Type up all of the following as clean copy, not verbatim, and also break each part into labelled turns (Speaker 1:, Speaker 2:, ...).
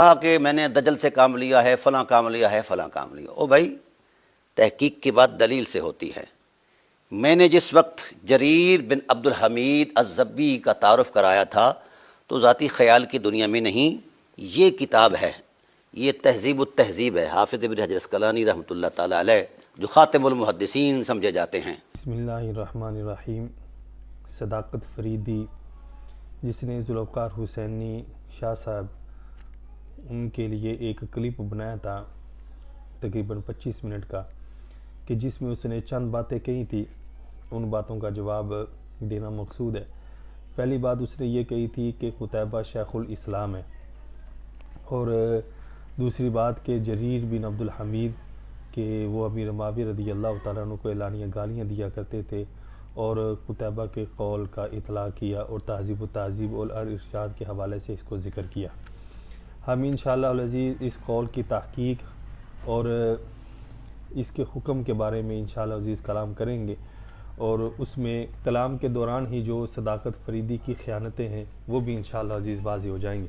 Speaker 1: کہا کہ میں نے دجل سے کام لیا ہے، فلاں کام لیا ہے، فلاں کام لیا۔ او بھائی، تحقیق کی بات دلیل سے ہوتی ہے۔ میں نے جس وقت جریر بن عبد الحمید الضبی کا تعارف کرایا تھا تو ذاتی خیال کی دنیا میں نہیں، یہ کتاب ہے، یہ تہذیب التہذیب ہے، حافظ ابن حجر اسقلانی رحمۃ اللہ تعالی علیہ، جو خاتم المحدثین سمجھے جاتے ہیں۔
Speaker 2: بسم اللہ الرحمن الرحیم۔ صداقت فریدی، جس نے ذوالفقار حسینی شاہ صاحب ان کے لیے ایک کلپ بنایا تھا تقریباً 25 منٹ کا، کہ جس میں اس نے چند باتیں کہی تھی، ان باتوں کا جواب دینا مقصود ہے۔ پہلی بات اس نے یہ کہی تھی کہ قتیبہ شیخ الاسلام ہے، اور دوسری بات کہ جریر بن عبد الحمید کہ وہ امیر معاویہ رضی اللہ تعالیٰ عنہ کو اعلانیہ گالیاں دیا کرتے تھے، اور قتیبہ کے قول کا اطلاع کیا، اور تہذیب و تہذیب اور الارشاد کے حوالے سے اس کو ذکر کیا۔ ہم انشاءاللہ العزیز اس قول کی تحقیق اور اس کے حکم کے بارے میں انشاءاللہ عزیز کلام کریں گے، اور اس میں کلام کے دوران ہی جو صداقت فریدی کی خیانتیں ہیں وہ بھی انشاءاللہ عزیز واضح ہو جائیں گے۔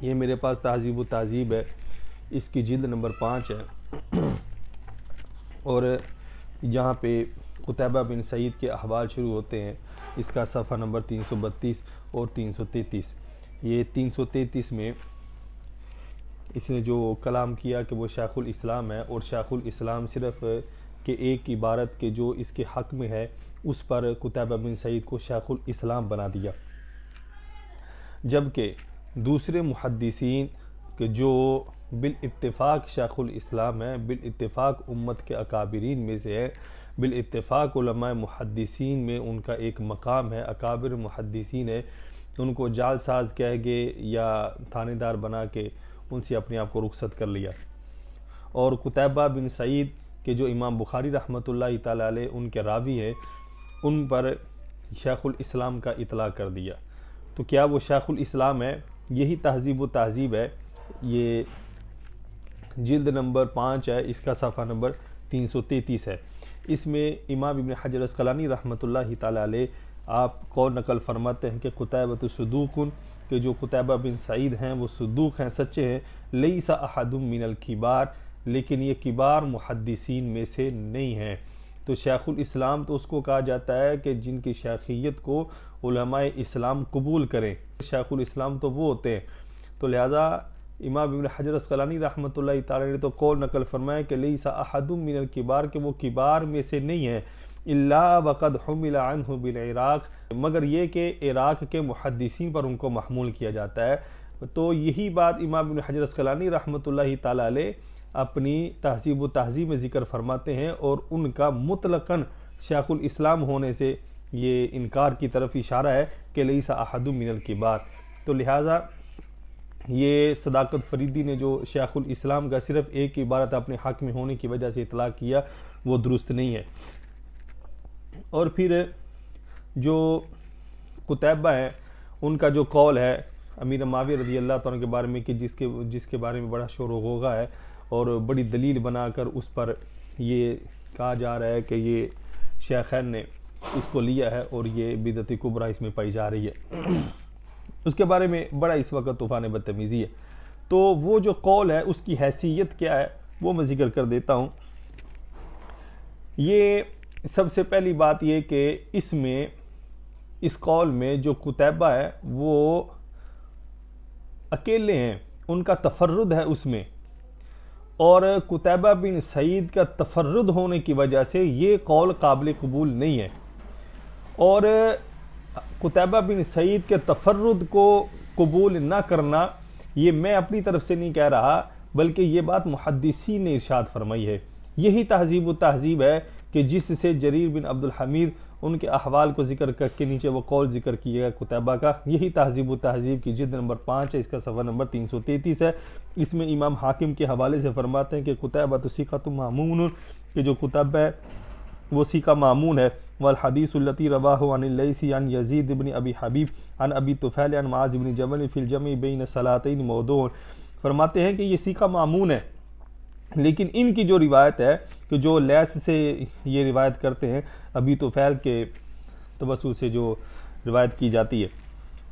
Speaker 2: یہ میرے پاس تہذیب و تہذیب ہے، اس کی جلد نمبر 5 ہے، اور جہاں پہ قتیبہ بن سعید کے احوال شروع ہوتے ہیں، اس کا صفحہ نمبر 332 اور 333۔ یہ 333 میں اس نے جو کلام کیا کہ وہ شیخ الاسلام ہے، اور شیخ الاسلام صرف کہ ایک عبارت کے جو اس کے حق میں ہے اس پر قتیبہ بن سعید کو شیخ الاسلام بنا دیا، جبکہ دوسرے محدثین کہ جو بالاتفاق شیخ الاسلام ہے، بالاتفاق امت کے اکابرین میں سے ہے، بالاتفاق علماء محدثین میں ان کا ایک مقام ہے، اکابر محدثین ہے، ان کو جعل ساز کہہ گئے یا تھانے دار بنا کے ان سے اپنے آپ کو رخصت کر لیا۔ اور قتیبہ بن سعید کہ جو امام بخاری رحمۃ اللہ تعالی علیہ ان کے راوی ہیں، ان پر شیخ الاسلام کا اطلاع کر دیا۔ تو کیا وہ شیخ الاسلام ہے؟ یہی تہذیب و تہذیب ہے، یہ جلد نمبر 5 ہے، اس کا صفحہ نمبر 333 ہے۔ اس میں امام ابن حجر اسقلانی رحمۃ اللہ تعالی علیہ آپ قول نقل فرماتے ہیں کہ قتیبہ صدوق، کہ جو قتیبہ بن سعید ہیں وہ صدوق ہیں، سچے ہیں، لیس احد من الکبار، لیکن یہ کبار محدثین میں سے نہیں ہیں۔ تو شیخ الاسلام تو اس کو کہا جاتا ہے کہ جن کی شیخیت کو علماء اسلام قبول کریں، شیخ الاسلام تو وہ ہوتے ہیں۔ تو لہذا امام ابن حجر اسقلانی رحمۃ اللہ تعالی نے تو قول نقل فرمایا کہ لیس احد من الکبار، کہ وہ کبار میں سے نہیں ہیں، الا وقد حمل عنہ بالعراق، مگر یہ کہ عراق کے محدثین پر ان کو محمول کیا جاتا ہے۔ تو یہی بات امام ابن حجر اسقلانی رحمۃ اللہ تعالی علیہ اپنی تہذیب و تہذیب میں ذکر فرماتے ہیں، اور ان کا مطلقاً شیخ الاسلام ہونے سے یہ انکار کی طرف اشارہ ہے کہ لیس احد من الکبار۔ تو لہٰذا یہ صداقت فریدی نے جو شیخ الاسلام کا صرف ایک عبارت اپنے حق میں ہونے کی وجہ سے اطلاع کیا، وہ درست نہیں ہے۔ اور پھر جو قتیبہ ہیں ان کا جو قول ہے امیر معاویہ رضی اللہ تعالیٰ کے بارے میں، کہ جس کے بارے میں بڑا شور و غوغا ہے، اور بڑی دلیل بنا کر اس پر یہ کہا جا رہا ہے کہ یہ شیخین نے اس کو لیا ہے اور یہ بدعت کبریٰ اس میں پائی جا رہی ہے، اس کے بارے میں بڑا اس وقت طوفان بدتمیزی ہے۔ تو وہ جو قول ہے اس کی حیثیت کیا ہے وہ میں ذکر کر دیتا ہوں۔ یہ سب سے پہلی بات یہ کہ اس قول میں جو قتیبہ ہے وہ اکیلے ہیں، ان کا تفرد ہے اس میں، اور قتیبہ بن سعید کا تفرد ہونے کی وجہ سے یہ قول قابل قبول نہیں ہے۔ اور قتیبہ بن سعید کے تفرد کو قبول نہ کرنا یہ میں اپنی طرف سے نہیں کہہ رہا، بلکہ یہ بات محدثین نے ارشاد فرمائی ہے۔ یہی تہذیب و تہذیب ہے کہ جس سے جریر بن عبد الحمید ان کے احوال کو ذکر کر کے نیچے وہ قول ذکر کیا ہے قتیبہ کا، یہی تہذیب و تہذیب کی جلد نمبر 5 ہے، اس کا صفحہ نمبر 333 ہے۔ اس میں امام حاکم کے حوالے سے فرماتے ہیں کہ قتیبہ ثقۃ مامون، کہ جو قتیبہ ہے وہ ثقہ مامون ہے۔ والحدیث التی رواہ عن اللیث عن یزید بن ابی حبیب عن ابی طفیل عن معاذ بن جبل فی الجمع بین الصلاتین موضوع، فرماتے ہیں کہ یہ ثقہ مامون ہے، لیکن ان کی جو روایت ہے کہ جو لیث سے یہ روایت کرتے ہیں، ابی طفیل کے توسط سے جو روایت کی جاتی ہے،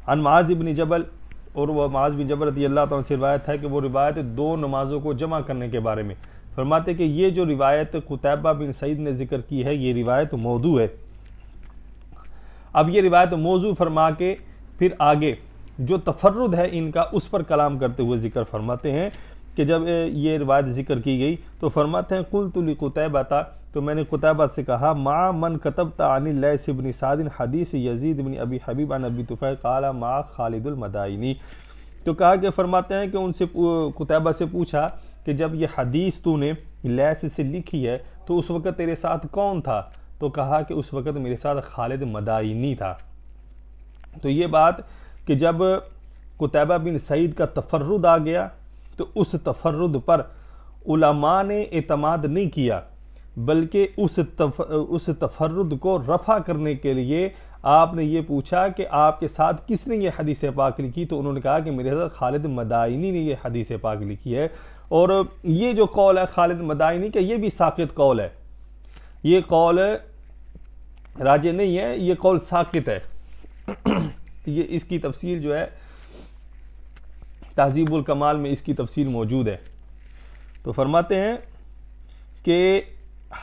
Speaker 2: عن معاذ بن جبل، اور وہ معاذ بن جبل رضی اللہ تعالیٰ سے روایت ہے کہ وہ روایت 2 نمازوں کو جمع کرنے کے بارے میں فرماتے کہ یہ جو روایت قتیبہ بن سعید نے ذکر کی ہے یہ روایت موضوع ہے۔ اب یہ روایت موضوع فرما کے پھر آگے جو تفرد ہے ان کا اس پر کلام کرتے ہوئے ذکر فرماتے ہیں کہ جب یہ روایت ذکر کی گئی تو فرماتے ہیں قلت لقتیبہ، تو میں نے قتیبہ سے کہا مع من کتبت عن اللیث بن سعد حدیث یزید بن ابی حبیب عن ابی طفیل قال مع خالد المدائنی، تو کہا کہ فرماتے ہیں کہ ان سے قتیبہ سے پوچھا کہ جب یہ حدیث تو نے لیث سے لکھی ہے تو اس وقت تیرے ساتھ کون تھا؟ تو کہا کہ اس وقت میرے ساتھ خالد مدائنی تھا۔ تو یہ بات کہ جب قتیبہ بن سعید کا تفرد آ گیا تو اس تفرد پر علماء نے اعتماد نہیں کیا، بلکہ اس تفرد کو رفع کرنے کے لیے آپ نے یہ پوچھا کہ آپ کے ساتھ کس نے یہ حدیث پاک لکھی؟ تو انہوں نے کہا کہ میرے ساتھ خالد مدائنی نے یہ حدیث پاک لکھی ہے۔ اور یہ جو قول ہے خالد مدائنی کا یہ بھی ساقط قول ہے، یہ قول راجع نہیں ہے، یہ قول ساقط ہے۔ یہ اس کی تفصیل جو ہے تہذیب الکمال میں اس کی تفصیل موجود ہے۔ تو فرماتے ہیں کہ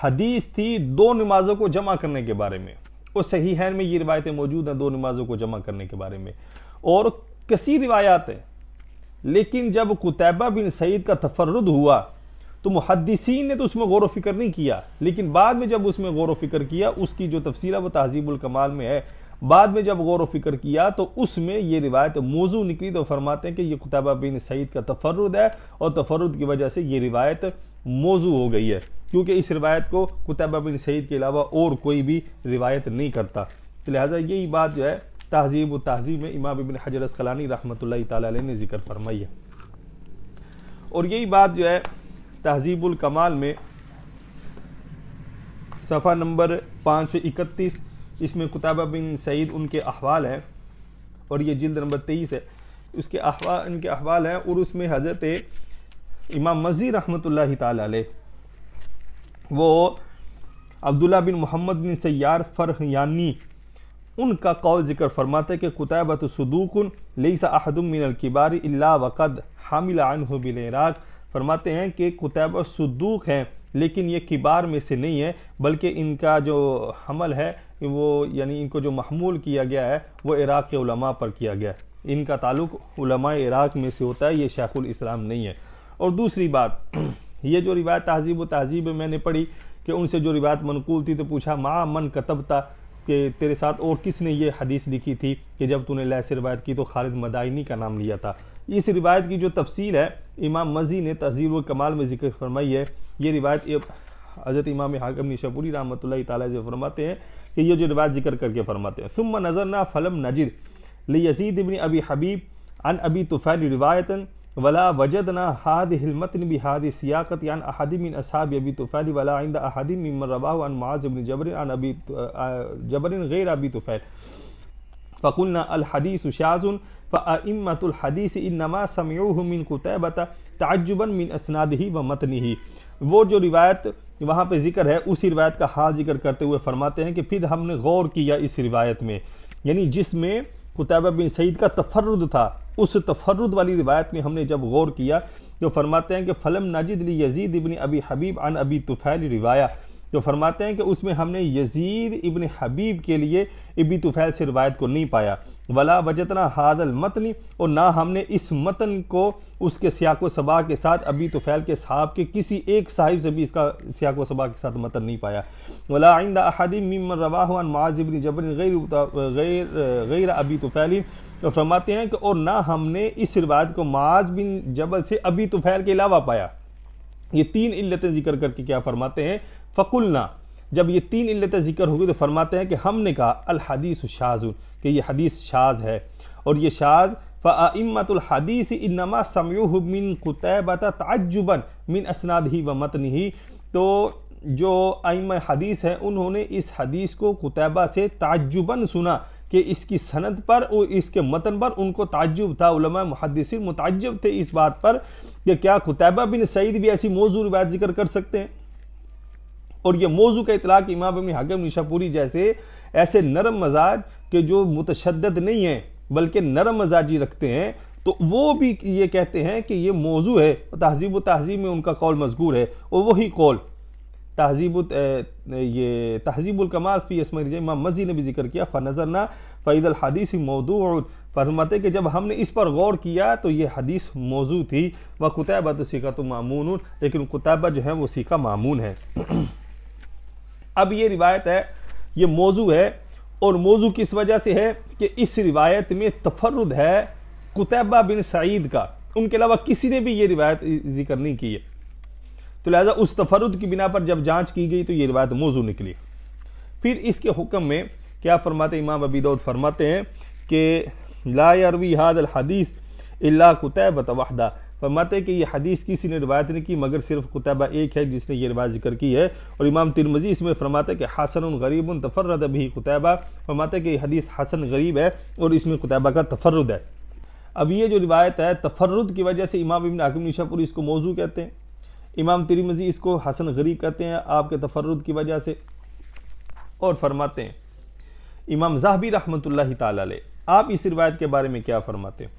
Speaker 2: حدیث تھی 2 نمازوں کو جمع کرنے کے بارے میں، اور صحیحین میں یہ روایتیں موجود ہیں 2 نمازوں کو جمع کرنے کے بارے میں، اور کثیر روایات ہیں۔ لیکن جب قتیبہ بن سعید کا تفرد ہوا تو محدثین نے تو اس میں غور و فکر نہیں کیا، لیکن بعد میں جب اس میں غور و فکر کیا، اس کی جو تفصیل ہے وہ تہذیب الکمال میں ہے، بعد میں جب غور و فکر کیا تو اس میں یہ روایت موضوع نکلی۔ تو فرماتے ہیں کہ یہ قتیبہ بن سعید کا تفرد ہے، اور تفرد کی وجہ سے یہ روایت موضوع ہو گئی ہے، کیونکہ اس روایت کو قتیبہ بن سعید کے علاوہ اور کوئی بھی روایت نہیں کرتا۔ تو لہٰذا یہی بات جو ہے تہذیب و تہذیب میں امام ابن حجر اسقلانی رحمۃ اللہ تعالی علیہ نے ذکر فرمائی ہے، اور یہی بات جو ہے تہذیب الکمال میں صفحہ نمبر 531، اس میں قتیبہ بن سعید ان کے احوال ہیں، اور یہ جلد نمبر 23 ہے، اس کے احوال ان کے احوال ہیں، اور اس میں حضرت امام مزی رحمۃ اللہ تعالی علیہ وہ عبداللہ بن محمد بن سیار فرحیانی ان کا قول ذکر فرماتے کہ قتیبۃ صدوق لیس احد من الکبار الا وقد حمل عنہ بالعراق، فرماتے ہیں کہ قتیبہ صدوق ہیں لیکن یہ کبار میں سے نہیں ہے، بلکہ ان کا جو حمل ہے وہ یعنی ان کو جو محمول کیا گیا ہے وہ عراق کے علماء پر کیا گیا ہے، ان کا تعلق علماء عراق میں سے ہوتا ہے، یہ شیخ الاسلام نہیں ہے۔ اور دوسری بات، یہ جو روایت تہذیب و تہذیب میں میں نے پڑھی کہ ان سے جو روایت منقول تھی تو پوچھا مع من کتبتا، کہ تیرے ساتھ اور کس نے یہ حدیث لکھی تھی کہ جب تو نے لیث سے روایت کی تو خالد مدائنی کا نام لیا تھا۔ اس روایت کی جو تفصیل ہے امام مزی نے تہذیب الکمال میں ذکر فرمائی ہے۔ یہ روایت حضرت امام حاکم نیشابوری رحمۃ اللہ تعالی سے فرماتے ہیں کہ یہ جو روایت ذکر کر کے فرماتے ہیں ثم نظرنا فلم نجد لیزید بن ابی حبیب عن ابی طفیل روایتا ولا وجدنا هذه المتن بهذه السياقة عن احد من اصحاب ابي طفيل ولا عند احد ممن رواه عن معاذ بن جبر عن ابي جبر غير ابي طفيل فقلنا الحديث شاذ فأئمة الحديث انما سمعوه من قتيبة تعجبا من اسناده ومتنه۔ وہ جو روایت وہاں پہ ذکر ہے اسی روایت کا حال ذکر کرتے ہوئے فرماتے ہیں کہ پھر ہم نے غور کیا اس روایت میں، یعنی جس میں قتیبہ بن سعید کا تفرد تھا، اس تفرد والی روایت میں ہم نے جب غور کیا تو فرماتے ہیں کہ فلم نجد لی یزید ابن ابی حبیب عن ابی طفیل روایہ، تو فرماتے ہیں کہ اس میں ہم نے یزید ابن حبیب کے لیے ابی طفیل سے روایت کو نہیں پایا، ولا وجدنا هذا المتن، اور نہ ہم نے اس متن کو اس کے سیاق و سباق کے ساتھ ابی طفیل کے صحاب کے کسی ایک صاحب سے بھی اس کا سیاق و سباق کے ساتھ متن نہیں پایا، ولا عند احد ممن رواه عن معاذ بن جبر غیر ابی طفیل، تو فرماتے ہیں کہ اور نہ ہم نے اس روایت کو معاذ بن جبل سے ابی طفیل کے علاوہ پایا۔ یہ 3 علتیں ذکر کر کے کیا فرماتے ہیں فقلنا، جب یہ 3 علتیں ذکر ہوگی تو فرماتے ہیں کہ ہم نے کہا الحدیث شاذ، کہ یہ حدیث شاذ ہے، اور یہ شاذ فأئمة الحدیث انما سمعوه من قتیبة تعجبا من اسناده ومتنه، تو جو ائمہ حدیث ہیں انہوں نے اس حدیث کو قتیبہ سے تعجباً سنا کہ اس کی سند پر اور اس کے متن پر ان کو تعجب تھا، علماء محدثین متعجب تھے اس بات پر کہ کیا قتیبہ بن سعید بھی ایسی موضوع روایت ذکر کر سکتے ہیں، اور یہ موضوع کا اطلاق امام ابن حاکم نیشابوری جیسے ایسے نرم مزاج کہ جو متشدد نہیں ہیں بلکہ نرم مزاجی رکھتے ہیں، تو وہ بھی یہ کہتے ہیں کہ یہ موضوع ہے، تہذیب و تہذیب میں ان کا قول مذکور ہے، اور وہی قول یہ تہذیب الکمال فی اسماء الرجال امام مزی نے بھی ذکر کیا، فنظرنا فإذا الحدیث موضوع، فرماتے کہ جب ہم نے اس پر غور کیا تو یہ حدیث موضوع تھی، وقتیبہ ثقۃ مامون، لیکن قتیبہ جو ہے وہ ثقہ مامون ہے۔ اب یہ روایت ہے، یہ موضوع ہے، اور موضوع کس وجہ سے ہے کہ اس روایت میں تفرد ہے قتیبہ بن سعید کا، ان کے علاوہ کسی نے بھی یہ روایت ذکر نہیں کی ہے، تو لہذا اس تفرد کی بنا پر جب جانچ کی گئی تو یہ روایت موضوع نکلی۔ پھر اس کے حکم میں کیا فرماتے، امام ابی داؤد فرماتے ہیں کہ لا یروی ھذا الحدیث الا قتیبہ وحدہ، فرماتے ہیں کہ یہ حدیث کسی نے روایت نہیں کی مگر صرف قتیبہ ایک ہے جس نے یہ روایت ذکر کی ہے، اور امام ترمذی اس میں فرماتے ہیں کہ حسن غریب تفرد به قتیبہ، فرماتے ہیں کہ یہ حدیث حسن غریب ہے اور اس میں قتیبہ کا تفرد ہے۔ اب یہ جو روایت ہے تفرد کی وجہ سے امام ابن حاتم نیشابوری اس کو موضوع کہتے ہیں، امام ترمذی اس کو حسن غریب کہتے ہیں آپ کے تفرد کی وجہ سے، اور فرماتے ہیں امام ذہبی رحمۃ اللہ تعالی علیہ، آپ اس روایت کے بارے میں کیا فرماتے ہیں؟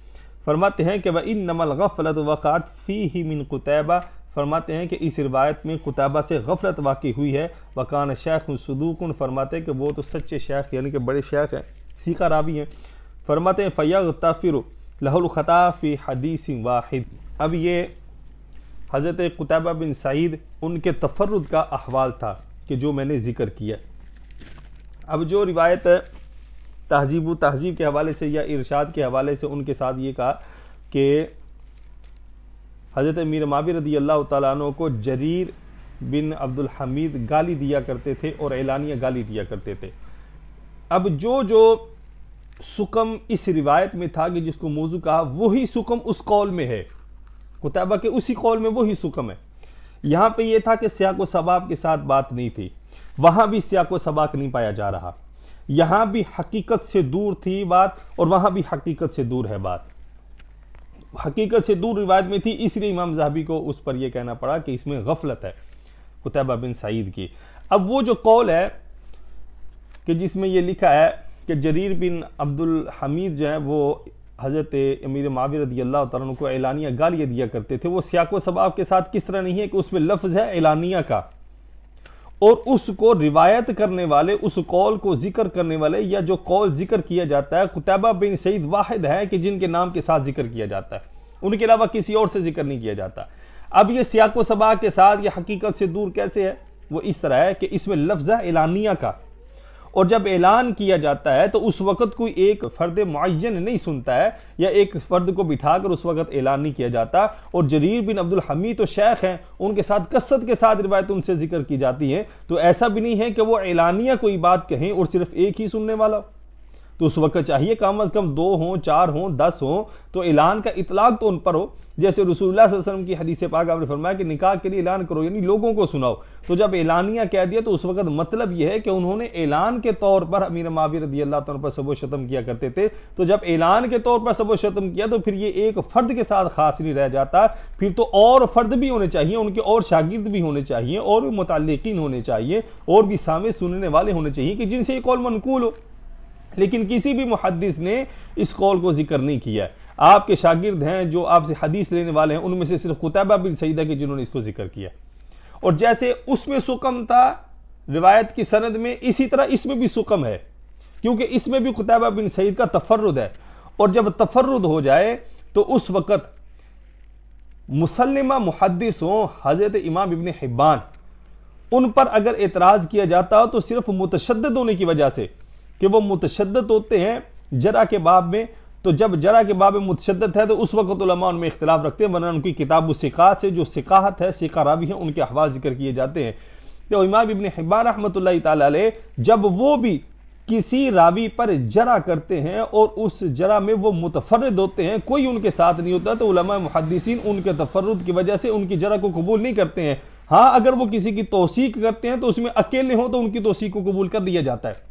Speaker 2: فرماتے ہیں کہ وَإِنَّمَا الْغَفْلَةُ وَقَعَتْ فِيهِ مِنْ قُتَيْبَةَ، فرماتے ہیں کہ اس روایت میں قتیبہ سے غفلت واقع ہوئی ہے، وَكَانَ شیخ صدوق، فرماتے ہیں کہ وہ تو سچے شیخ یعنی کہ بڑے شیخ ہیں، ثقہ راوی ہیں، فرماتے ہیں فَيَغْتَفِرُ لَهُ الْخَطَأُ فِي حَدِيثٍ وَاحِدٍ۔ اب یہ حضرت قتیبہ بن سعید ان کے تفرد کا احوال تھا کہ جو میں نے ذکر کیا۔ اب جو روایت تہذیب و تہذیب کے حوالے سے یا ارشاد کے حوالے سے ان کے ساتھ یہ کہا کہ حضرت امیر معاویہ رضی اللہ تعالیٰ عنہ کو جریر بن عبد الحمید گالی دیا کرتے تھے اور اعلانیہ گالی دیا کرتے تھے۔ اب جو سکم اس روایت میں تھا کہ جس کو موضوع کہا، وہی سکم اس قول میں ہے، قتیبہ کے اسی قول میں وہی سکم ہے۔ یہاں پہ یہ تھا کہ سیاق و سباق کے ساتھ بات نہیں تھی، وہاں بھی سیاق و سباق نہیں پایا جا رہا، یہاں بھی حقیقت سے دور تھی بات اور وہاں بھی حقیقت سے دور ہے بات، حقیقت سے دور روایت میں تھی، اس لیے امام ذہبی کو اس پر یہ کہنا پڑا کہ اس میں غفلت ہے قتیبہ بن سعید کی۔ اب وہ جو قول ہے کہ جس میں یہ لکھا ہے کہ جریر بن عبد الحمید جو ہے وہ حضرت امیر معاویہ رضی اللہ تعالیٰ عنہ کو اعلانیہ گالیاں دیا کرتے تھے، وہ سیاق و سباق کے ساتھ کس طرح نہیں ہے کہ اس میں لفظ ہے اعلانیہ کا، اور اس کو روایت کرنے والے، اس قول کو ذکر کرنے والے یا جو قول ذکر کیا جاتا ہے قتیبہ بن سعید واحد ہے کہ جن کے نام کے ساتھ ذکر کیا جاتا ہے، ان کے علاوہ کسی اور سے ذکر نہیں کیا جاتا۔ اب یہ سیاق و سباق کے ساتھ یہ حقیقت سے دور کیسے ہے؟ وہ اس طرح ہے کہ اس میں لفظ ہے اعلانیہ کا، اور جب اعلان کیا جاتا ہے تو اس وقت کوئی ایک فرد معین نہیں سنتا ہے یا ایک فرد کو بٹھا کر اس وقت اعلان نہیں کیا جاتا، اور جریر بن عبد الحمید تو شیخ ہیں، ان کے ساتھ کثرت کے ساتھ روایت ان سے ذکر کی جاتی ہیں، تو ایسا بھی نہیں ہے کہ وہ اعلانیہ کوئی بات کہیں اور صرف ایک ہی سننے والا، تو اس وقت چاہیے کم از کم 2 ہوں 4 ہوں 10 ہوں تو اعلان کا اطلاق تو ان پر ہو، جیسے رسول اللہ صلی اللہ علیہ وسلم کی حدیث پاک آپ نے فرمایا کہ نکاح کے لیے اعلان کرو، یعنی لوگوں کو سناؤ، تو جب اعلانیہ کہہ دیا تو اس وقت مطلب یہ ہے کہ انہوں نے اعلان کے طور پر امیر معاویہ رضی اللہ تعالیٰ پر سب و شتم کیا کرتے تھے، تو جب اعلان کے طور پر سب و شتم کیا تو پھر یہ ایک فرد کے ساتھ خاص نہیں رہ جاتا، پھر تو اور فرد بھی ہونے چاہیے، ان کے اور شاگرد بھی ہونے چاہیے، اور بھی متعلقین ہونے چاہیے، اور بھی سامع سننے والے ہونے چاہیے کہ جن سے یہ قول منقول ہو، لیکن کسی بھی محدث نے اس قول کو ذکر نہیں کیا ہے۔ آپ کے شاگرد ہیں جو آپ سے حدیث لینے والے ہیں، ان میں سے صرف قتیبہ بن سعید ہے کہ جنہوں نے اس کو ذکر کیا، اور جیسے اس میں سکم تھا روایت کی سند میں، اسی طرح اس میں بھی سکم ہے، کیونکہ اس میں بھی قتیبہ بن سعید کا تفرد ہے، اور جب تفرد ہو جائے تو اس وقت مسلمہ محدث ہوں حضرت امام ابن حبان، ان پر اگر اعتراض کیا جاتا تو صرف متشدد ہونے کی وجہ سے کہ وہ متشدد ہوتے ہیں جرح کے باب میں، تو جب جرح کے باب میں متشدد ہے تو اس وقت علماء ان میں اختلاف رکھتے ہیں، ورنہ ان کی کتاب الثقات سے جو ثقاہت ہے، ثقہ راوی ہیں، ان کے احوال ذکر کیے جاتے ہیں۔ تو امام ابن حبان رحمۃ اللہ تعالی علیہ جب وہ بھی کسی راوی پر جرح کرتے ہیں اور اس جرح میں وہ متفرد ہوتے ہیں، کوئی ان کے ساتھ نہیں ہوتا، تو علماء محدثین ان کے تفرد کی وجہ سے ان کی جرح کو قبول نہیں کرتے ہیں۔ ہاں اگر وہ کسی کی توثیق کرتے ہیں تو اس میں اکیلے ہوں تو ان کی توثیق کو قبول کر لیا جاتا ہے،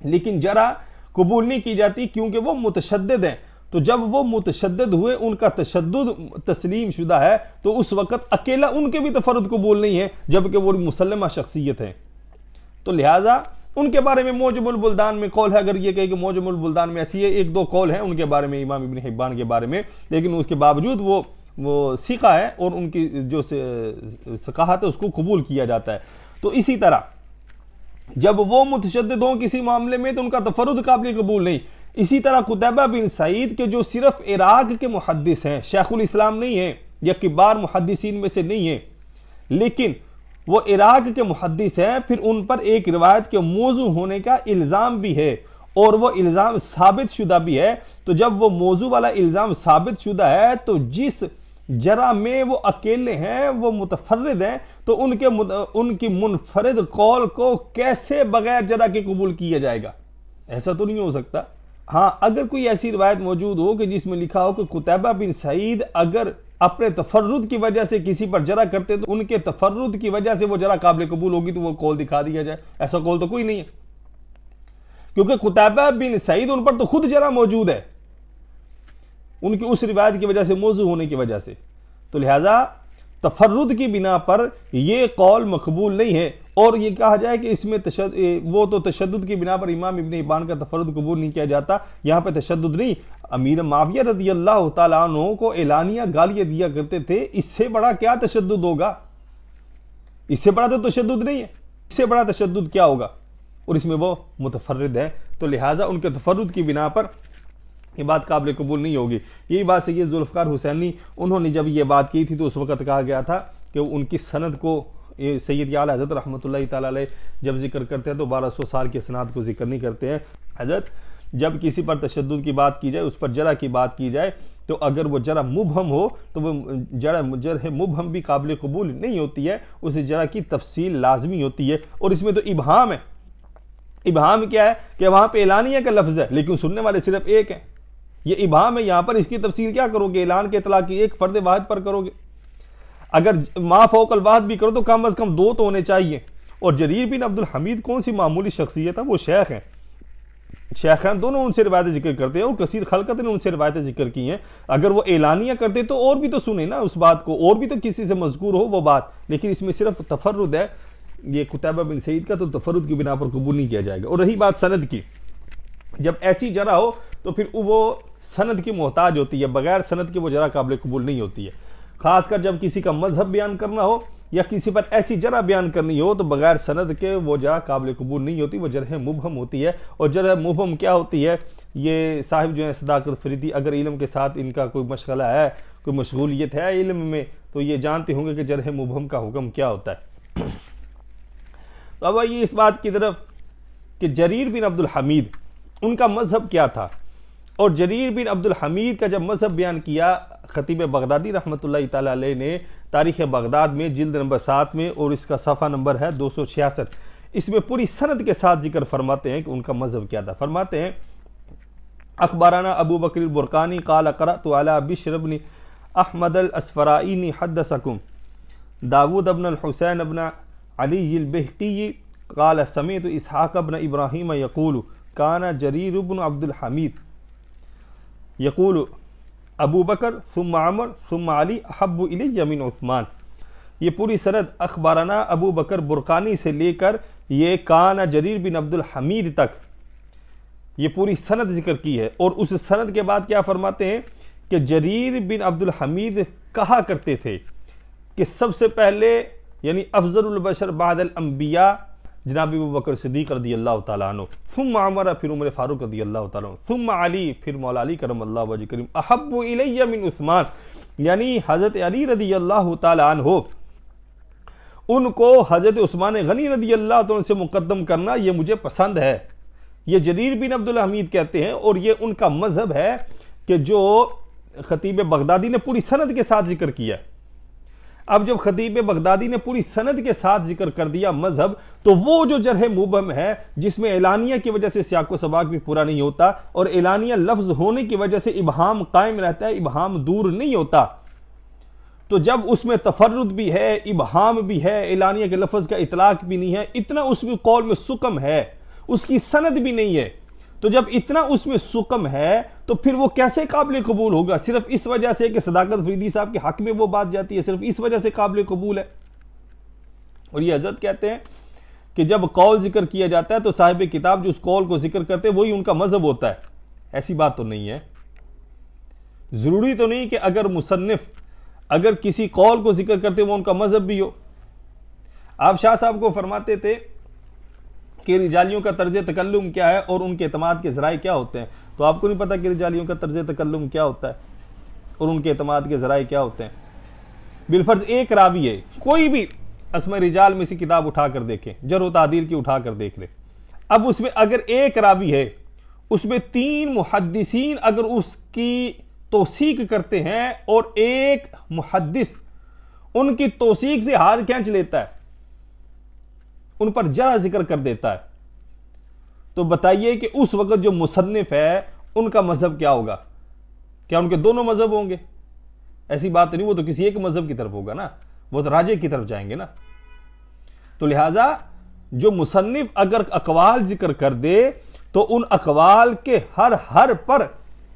Speaker 2: لیکن جرح قبول نہیں کی جاتی کیونکہ وہ متشدد ہیں۔ تو جب وہ متشدد ہوئے، ان کا تشدد تسلیم شدہ ہے، تو اس وقت اکیلا ان کے بھی تفرد قبول نہیں ہے، جبکہ وہ مسلمہ شخصیت ہیں، تو لہٰذا ان کے بارے میں موجم البلدان میں قول ہے، اگر یہ کہے کہ موجم البلدان میں ایسی ہے، ایک دو قول ہیں ان کے بارے میں امام ابن حبان کے بارے میں، لیکن اس کے باوجود وہ ثقہ ہے اور ان کی جو ثقاہت ہے اس کو قبول کیا جاتا ہے۔ تو اسی طرح جب وہ متشدد ہوں کسی معاملے میں تو ان کا تفرد قابل قبول نہیں۔ اسی طرح قتیبہ بن سعید کے جو صرف عراق کے محدث ہیں، شیخ الاسلام نہیں ہیں یا کبار محدثین میں سے نہیں ہیں، لیکن وہ عراق کے محدث ہیں، پھر ان پر ایک روایت کے موضوع ہونے کا الزام بھی ہے اور وہ الزام ثابت شدہ بھی ہے۔ تو جب وہ موضوع والا الزام ثابت شدہ ہے تو جس جرح میں وہ اکیلے ہیں، وہ متفرد ہیں، تو ان کی منفرد قول کو کیسے بغیر جرح کے قبول کیا جائے گا؟ ایسا تو نہیں ہو سکتا۔ ہاں، اگر کوئی ایسی روایت موجود ہو کہ جس میں لکھا ہو کہ قتیبہ بن سعید اگر اپنے تفرد کی وجہ سے کسی پر جرح کرتے تو ان کے تفرد کی وجہ سے وہ جرح قابل قبول ہوگی، تو وہ قول دکھا دیا جائے۔ ایسا قول تو کوئی نہیں ہے، کیونکہ قتیبہ بن سعید ان پر تو خود جرح موجود ہے ان کی اس روایت کی وجہ سے، موضوع ہونے کی وجہ سے۔ تو لہٰذا تفرد کی بنا پر یہ قول مقبول نہیں ہے، اور یہ کہا جائے کہ اس میں وہ تو تشدد کی بنا پر امام ابن حبان کا تفرد قبول نہیں کیا جاتا، یہاں پہ تشدد نہیں۔ امیر معاویہ رضی اللہ تعالیٰ عنہ کو اعلانیہ گالیاں دیا کرتے تھے، اس سے بڑا کیا تشدد ہوگا؟ اس سے بڑا تو تشدد نہیں ہے، اس سے بڑا تشدد کیا ہوگا؟ اور اس میں وہ متفرد ہے، تو لہٰذا ان کے تفرد کی بنا پر یہ بات قابل قبول نہیں ہوگی۔ یہی بات سید ذوالفقار حسینی انہوں نے جب یہ بات کی تھی تو اس وقت کہا گیا تھا کہ ان کی سند کو سید اعلیٰ حضرت رحمۃ اللہ تعالیٰ علیہ جب ذکر کرتے ہیں تو 1200 سال کے سند کو ذکر نہیں کرتے ہیں۔ حضرت جب کسی پر تشدد کی بات کی جائے، اس پر جرح کی بات کی جائے، تو اگر وہ جرح مبہم ہو تو وہ جرح مبہم بھی قابل قبول نہیں ہوتی ہے، اس جرح کی تفصیل لازمی ہوتی ہے۔ اور اس میں تو ابہام ہے۔ ابہام کیا ہے کہ وہاں پہ اعلانیہ کا لفظ ہے لیکن سننے والے صرف ایک ہیں، یہ ابہام ہے۔ یہاں پر اس کی تفصیل کیا کرو گے؟ اعلان کے اطلاق کی ایک فرد واحد پر کرو گے۔ اگر ما فوق الواحد بھی کرو تو کم از کم 2 تو ہونے چاہیے۔ اور جریر بن عبد الحمید کون سی معمولی شخصیت ہے؟ وہ شیخ ہیں، شیخان دونوں ان سے روایتیں ذکر کرتے ہیں، اور کثیر خلقت نے ان سے روایتیں ذکر کی ہیں۔ اگر وہ اعلانیہ کرتے تو اور بھی تو سنیں نا اس بات کو، اور بھی تو کسی سے مذکور ہو وہ بات، لیکن اس میں صرف تفرد ہے یہ قتیبہ بن سعید کا، تو تفرد کی بنا پر قبول نہیں کیا جائے گا۔ اور رہی بات سند کی، جب ایسی جرح ہو تو پھر وہ سند کی محتاج ہوتی ہے، بغیر سند کے وہ جرح قابل قبول نہیں ہوتی ہے۔ خاص کر جب کسی کا مذہب بیان کرنا ہو یا کسی پر ایسی جرح بیان کرنی ہو تو بغیر سند کے وہ جرح قابل قبول نہیں ہوتی، وہ جرح مبہم ہوتی ہے۔ اور جرح مبہم کیا ہوتی ہے؟ یہ صاحب جو ہیں صداقت فریدی، اگر علم کے ساتھ ان کا کوئی مشغلہ ہے، کوئی مشغولیت ہے علم میں، تو یہ جانتے ہوں گے کہ جرح مبہم کا حکم کیا ہوتا ہے۔ تو اب آئیے اس بات کی طرف کہ جریر بن عبد الحمید ان کا مذہب کیا تھا، اور جریر بن عبد الحمید کا جب مذہب بیان کیا خطیب بغدادی رحمۃ اللہ تعالیٰ علیہ نے تاریخ بغداد میں جلد نمبر 7 میں، اور اس کا صفحہ نمبر ہے 266، اس میں پوری سند کے ساتھ ذکر فرماتے ہیں کہ ان کا مذہب کیا تھا۔ فرماتے ہیں اخبارنا ابو بکر البرقانی قال قرأت على بشر بن احمد الاسفرائینی حدثکم داود بن الحسین بن علی البہقی قال سمعت اسحاق بن ابراہیم یقول کان جریر بن عبد الحمید یقول ابو بکر ثم عمر ثم علی احب الی من عثمان۔ یہ پوری سند اخبارنا ابو بکر برقانی سے لے کر یہ کان جریر بن عبد الحمید تک یہ پوری سند ذکر کی ہے، اور اس سند کے بعد کیا فرماتے ہیں کہ جریر بن عبد الحمید کہا کرتے تھے کہ سب سے پہلے یعنی افضل البشر بعد الانبیاء جناب ابو بکر صدیق رضی اللہ تعالیٰ عنہ، ثم عمر پھر عمر فاروق رضی اللہ تعالیٰ عنہ، ثم علی پھر مولا علی کرم اللہ وجہ کریم، احب الی من عثمان یعنی حضرت علی رضی اللہ تعالیٰ عنہ ان کو حضرت عثمان غنی رضی اللہ تعالیٰ عنہ سے مقدم کرنا یہ مجھے پسند ہے۔ یہ جریر بن عبد الحمید کہتے ہیں، اور یہ ان کا مذہب ہے کہ جو خطیب بغدادی نے پوری سند کے ساتھ ذکر کیا۔ اب جب خطیب بغدادی نے پوری سند کے ساتھ ذکر کر دیا مذہب، تو وہ جو جرح مبہم ہے جس میں اعلانیہ کی وجہ سے سیاق و سباق بھی پورا نہیں ہوتا، اور اعلانیہ لفظ ہونے کی وجہ سے ابہام قائم رہتا ہے، ابہام دور نہیں ہوتا، تو جب اس میں تفرد بھی ہے، ابہام بھی ہے، اعلانیہ کے لفظ کا اطلاق بھی نہیں ہے، اتنا اس میں قول میں سقم ہے، اس کی سند بھی نہیں ہے، تو جب اتنا اس میں سقم ہے تو پھر وہ کیسے قابل قبول ہوگا؟ صرف اس وجہ سے کہ صداقت فریدی صاحب کے حق میں وہ بات جاتی ہے، صرف اس وجہ سے قابل قبول ہے۔ اور یہ حضرت کہتے ہیں کہ جب قول ذکر کیا جاتا ہے تو صاحب کتاب جو اس قول کو ذکر کرتے ہیں وہی ان کا مذہب ہوتا ہے. ایسی بات تو نہیں ہے. ضروری تو نہیں کہ اگر مصنف اگر کسی قول کو ذکر کرتے وہ ان کا مذہب بھی ہو. آپ شاہ صاحب کو فرماتے تھے کہ رجالیوں کا طرز تکلم کیا ہے اور ان کے اعتماد کے ذرائع کیا ہوتے ہیں. تو آپ کو نہیں پتا کہ رجالیوں کا طرز تکلم کیا ہوتا ہے اور ان کے اعتماد کے ذرائع کیا ہوتے ہیں. بالفرض ایک راوی ہے, کوئی بھی اسماء رجال میں سے کتاب اٹھا کر دیکھیں, جرح و تعدیل کی اٹھا کر دیکھ لیں. اب اس میں اگر ایک راوی ہے, اس میں 3 محدثین اگر اس کی توثیق کرتے ہیں اور ایک محدث ان کی توثیق سے ہاتھ کھینچ لیتا ہے, ان پر جرح ذکر کر دیتا ہے, تو بتائیے کہ اس وقت جو مصنف ہے ان کا مذہب کیا ہوگا؟ کیا ان کے دونوں مذہب ہوں گے؟ ایسی بات نہیں, وہ تو کسی ایک مذہب کی طرف ہوگا نا, وہ تو راجح کی طرف جائیں گے نا. تو لہٰذا جو مصنف اگر اقوال ذکر کر دے تو ان اقوال کے ہر پر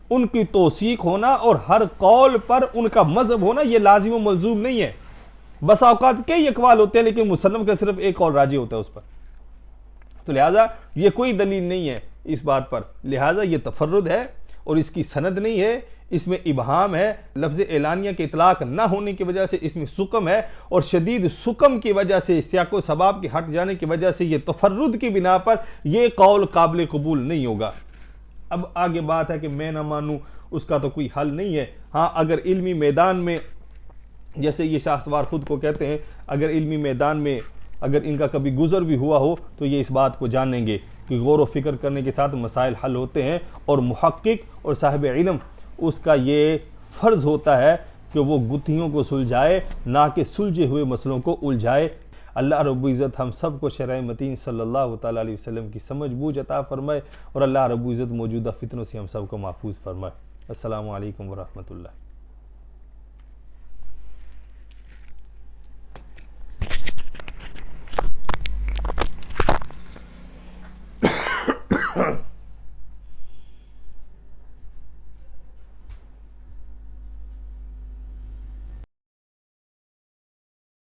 Speaker 2: ان کی توثیق ہونا اور ہر قول پر ان کا مذہب ہونا یہ لازم و ملزوم نہیں ہے. بس اوقات کئی اقوال ہوتے ہیں لیکن مصنف کا صرف ایک قول راجح ہوتا ہے اس پر. تو لہٰذا یہ کوئی دلیل نہیں ہے اس بات پر. لہٰذا یہ تفرد ہے اور اس کی سند نہیں ہے, اس میں ابہام ہے. لفظ اعلانیہ کے اطلاق نہ ہونے کی وجہ سے اس میں سقم ہے, اور شدید سقم کی وجہ سے سیاق و سباب کے ہٹ جانے کی وجہ سے یہ تفرد کی بنا پر یہ قول قابل قبول نہیں ہوگا. اب آگے بات ہے کہ میں نہ مانوں, اس کا تو کوئی حل نہیں ہے. ہاں اگر علمی میدان میں, جیسے یہ شاہ سوار خود کو کہتے ہیں, اگر علمی میدان میں اگر ان کا کبھی گزر بھی ہوا ہو تو یہ اس بات کو جانیں گے کہ غور و فکر کرنے کے ساتھ مسائل حل ہوتے ہیں, اور محقق اور صاحب علم اس کا یہ فرض ہوتا ہے کہ وہ گتھیوں کو سلجھائے, نہ کہ سلجھے ہوئے مسئلوں کو الجھائے. اللہ رب العزت ہم سب کو شرع متین صلی اللہ تعالیٰ علیہ وسلم کی سمجھ بوجھ عطا فرمائے, اور اللہ رب العزت موجودہ فتنوں سے ہم سب کو محفوظ فرمائے. السلام علیکم ورحمۃ اللہ.